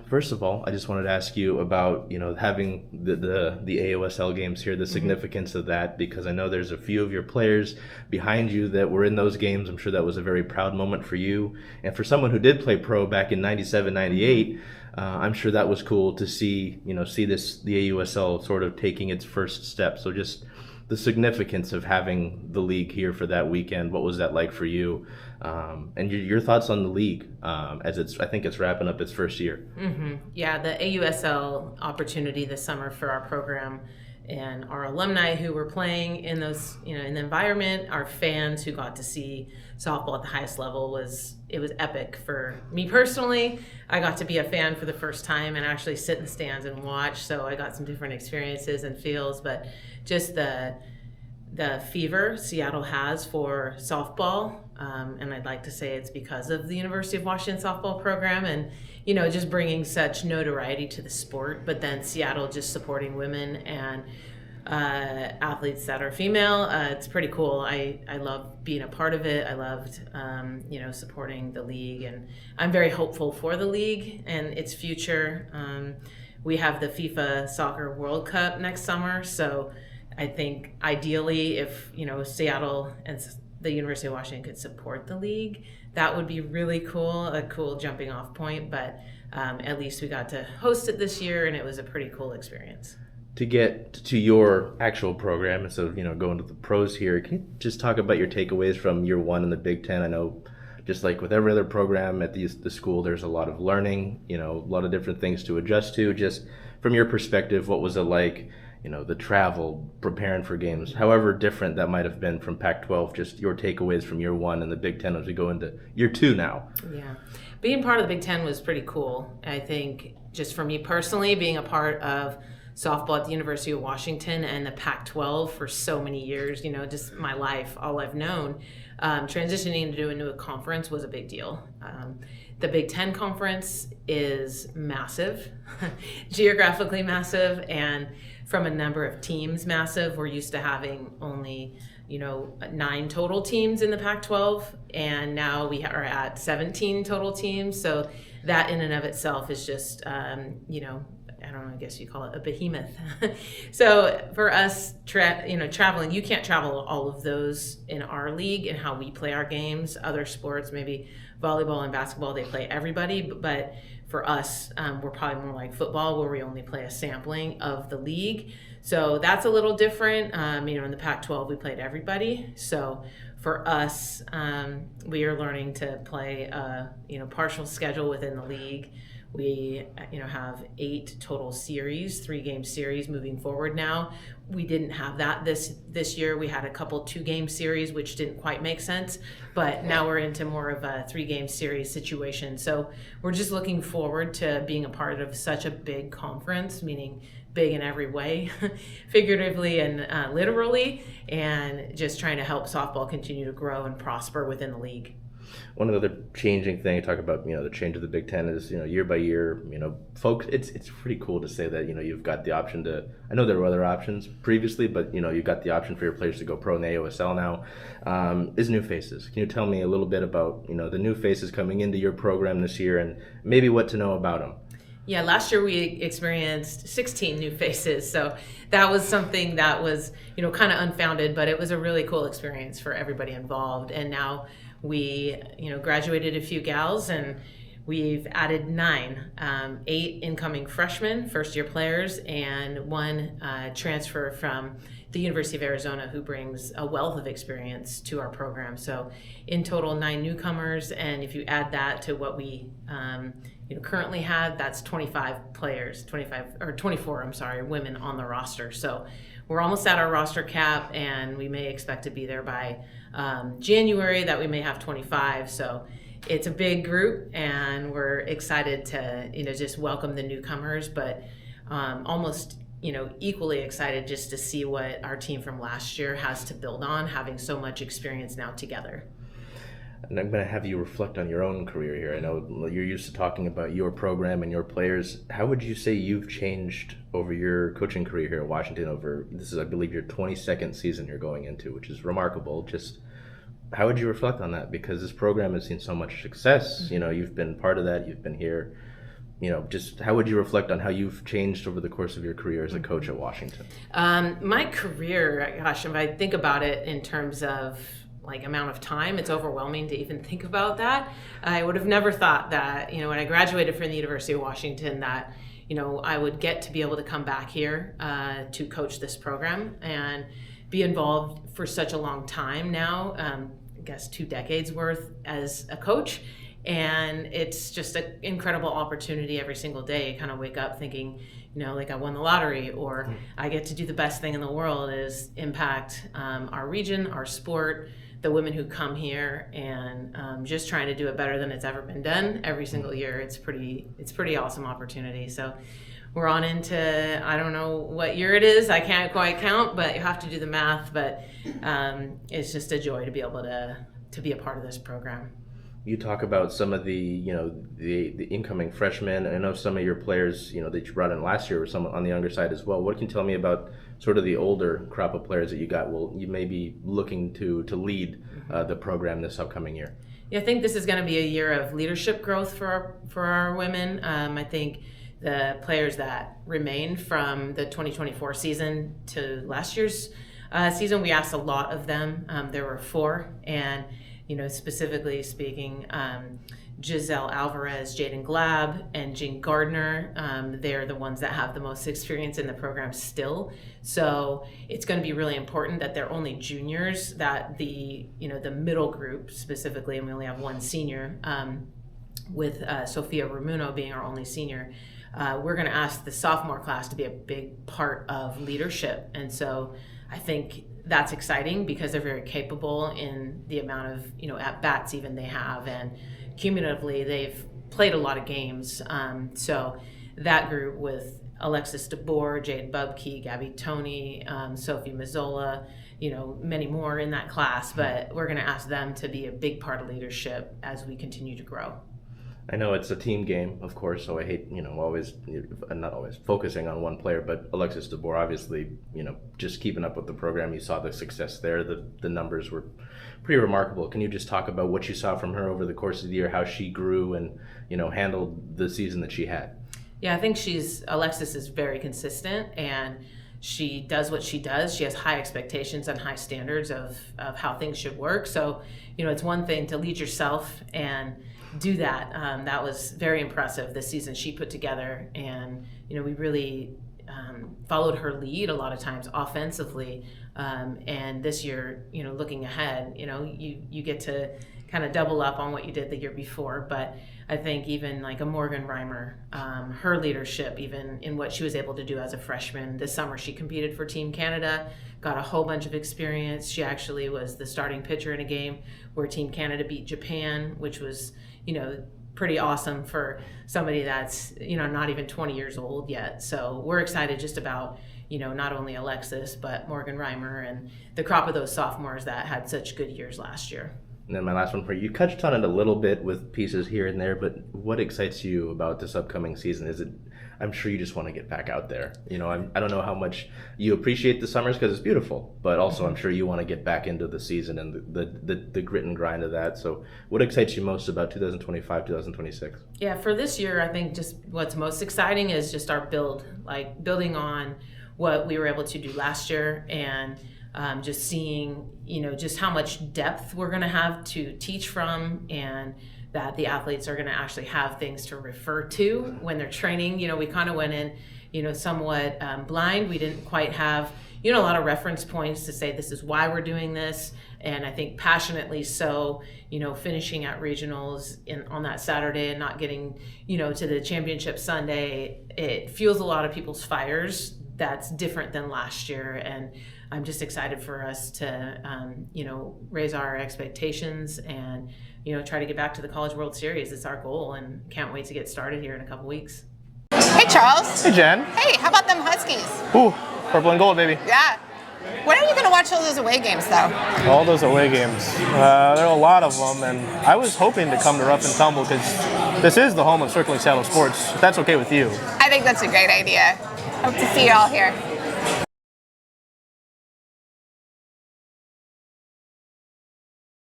First of all, I just wanted to ask you about, having the AUSL games here, the significance of that, because I know there's a few of your players behind you that were in those games. I'm sure that was a very proud moment for you. And for someone who did play pro back in 97, 98, I'm sure that was cool to see, the AUSL sort of taking its first step. So just the significance of having the league here for that weekend. What was that like for you? And your thoughts on the league I think it's wrapping up its first year. Yeah, the AUSL opportunity this summer for our program and our alumni who were playing in those, in the environment, our fans who got to see softball at the highest level it was epic for me personally. I got to be a fan for the first time and actually sit in the stands and watch, so I got some different experiences and feels, but just the fever Seattle has for softball, and I'd like to say it's because of the University of Washington softball program and just bringing such notoriety to the sport, but then Seattle just supporting women and athletes that are female. It's pretty cool. I love being a part of it. I loved supporting the league, and I'm very hopeful for the league and its future. We have the FIFA Soccer World Cup next summer, so I think ideally if Seattle and the University of Washington could support the league, that would be really cool, a cool jumping off point. But at least we got to host it this year, and it was a pretty cool experience. To get to your actual program, instead of going to the pros here, can you just talk about your takeaways from year one in the Big Ten? I know, just like with every other program at the school, there's a lot of learning, a lot of different things to adjust to. Just from your perspective, what was it like? The travel, preparing for games, however different that might have been from Pac-12, just your takeaways from year one in the Big Ten as we go into year two now. Yeah. Being part of the Big Ten was pretty cool. I think just for me personally, being a part of softball at the University of Washington and the Pac-12 for so many years, just my life, all I've known, transitioning into a conference was a big deal. The Big Ten conference is massive, geographically massive, and from a number of teams massive. We're used to having only 9 total teams in the Pac-12, and now we are at 17 total teams. So that in and of itself is just I don't know, I guess you call it a behemoth. So for us, traveling, you can't travel all of those in our league and how we play our games. Other sports, maybe volleyball and basketball, they play everybody. But for us, we're probably more like football, where we only play a sampling of the league. So that's a little different. In the Pac-12, we played everybody. So for us, we are learning to play a partial schedule within the league. We have 8 total series, 3-game series moving forward now. We didn't have that this year. We had a couple 2-game series, which didn't quite make sense, but now we're into more of a 3-game series situation. So we're just looking forward to being a part of such a big conference, meaning big in every way, figuratively and literally, and just trying to help softball continue to grow and prosper within the league. One of the other changing thing, talk about, the change of the Big Ten is, year by year, folks, it's pretty cool to say that, you've got the option to, I know there were other options previously, but, you've got the option for your players to go pro in the AUSL now, is new faces. Can you tell me a little bit about, the new faces coming into your program this year and maybe what to know about them? Yeah, last year we experienced 16 new faces, so that was something that was, kind of unfounded, but it was a really cool experience for everybody involved. And now we, graduated a few gals, and we've added 9, 8 incoming freshmen, first-year players, and 1 transfer from the University of Arizona who brings a wealth of experience to our program. So in total, 9 newcomers, and if you add that to what we currently have, that's 24 women on the roster. So we're almost at our roster cap, and we may expect to be there by January, that we may have 25. So it's a big group, and we're excited to just welcome the newcomers, but almost equally excited just to see what our team from last year has to build on, having so much experience now together. And I'm going to have you reflect on your own career here. I know you're used to talking about your program and your players. How would you say you've changed over your coaching career here at Washington? This is, I believe, your 22nd season you're going into, which is remarkable. Just how would you reflect on that? Because this program has seen so much success. You've been part of that. You've been here. just how would you reflect on how you've changed over the course of your career as a coach at Washington? My career, gosh, if I think about it in terms of like amount of time, it's overwhelming to even think about that. I would have never thought that, when I graduated from the University of Washington, that, I would get to be able to come back here to coach this program and be involved for such a long time now, I guess 2 decades worth as a coach. And it's just an incredible opportunity every single day. You kind of wake up thinking, like I won the lottery, or I get to do the best thing in the world is impact our region, our sport, the women who come here, and just trying to do it better than it's ever been done every single year. It's pretty awesome opportunity. So we're on into, I don't know what year it is. I can't quite count, but you have to do the math. But it's just a joy to be able to be a part of this program. You talk about some of the the incoming freshmen. I know some of your players that you brought in last year were some on the younger side as well. What can you tell me about sort of the older crop of players that you got? Well, you may be looking to lead the program this upcoming year. Yeah, I think this is going to be a year of leadership growth for our women. I think the players that remained from the 2024 season to last year's season, we asked a lot of them. There were 4, and specifically speaking, Giselle Alvarez, Jaden Glab, and Jean Gardner, they're the ones that have the most experience in the program still. So it's going to be really important that they're only juniors, that the middle group specifically, and we only have 1 senior, with Sophia Ramuno being our only senior. We're going to ask the sophomore class to be a big part of leadership. And so I think that's exciting because they're very capable in the amount of at-bats even they have, and cumulatively they've played a lot of games. So that group with Alexis DeBoer, Jade Bubke, Gabby Toney, Sophie Mazzola, many more in that class, but we're going to ask them to be a big part of leadership as we continue to grow. I know it's a team game, of course, so I hate, always, not always focusing on one player, but Alexis DeBoer, obviously, just keeping up with the program, you saw the success there. The numbers were pretty remarkable. Can you just talk about what you saw from her over the course of the year, how she grew and, handled the season that she had? Yeah, I think Alexis is very consistent, and she does what she does. She has high expectations and high standards of how things should work. So, it's one thing to lead yourself and do that. That was very impressive this season she put together, and we really followed her lead a lot of times offensively, and this year looking ahead, you get to kind of double up on what you did the year before. But I think even like a Morgan Reimer, her leadership, even in what she was able to do as a freshman this summer, she competed for Team Canada, got a whole bunch of experience. She actually was the starting pitcher in a game where Team Canada beat Japan, which was pretty awesome for somebody that's not even 20 years old yet. So we're excited just about not only Alexis but Morgan Reimer and the crop of those sophomores that had such good years last year. And then my last one for you. You touched on it a little bit with pieces here and there, but what excites you about this upcoming season? Is it, I'm sure you just want to get back out there. I don't know how much you appreciate the summers because it's beautiful, but also I'm sure you want to get back into the season and the grit and grind of that. So what excites you most about 2025, 2026? Yeah, for this year, I think just what's most exciting is just our building on what we were able to do last year, and just seeing, just how much depth we're going to have to teach from, and that the athletes are going to actually have things to refer to when they're training. We kind of went in, somewhat blind. We didn't quite have, a lot of reference points to say this is why we're doing this. And I think passionately so, finishing at regionals on that Saturday and not getting, to the championship Sunday, it fuels a lot of people's fires. That's different than last year. And I'm just excited for us to, raise our expectations and, try to get back to the College World Series. It's our goal, and can't wait to get started here in a couple weeks. Hey, Charles. Hey, Jen. Hey, how about them Huskies? Ooh, purple and gold, baby. Yeah. When are you going to watch all those away games, though? All those away games. There are a lot of them, and I was hoping to come to Rough and Tumble because this is the home of Circling Seattle Sports. If that's okay with you. I think that's a great idea. Hope to see you all here.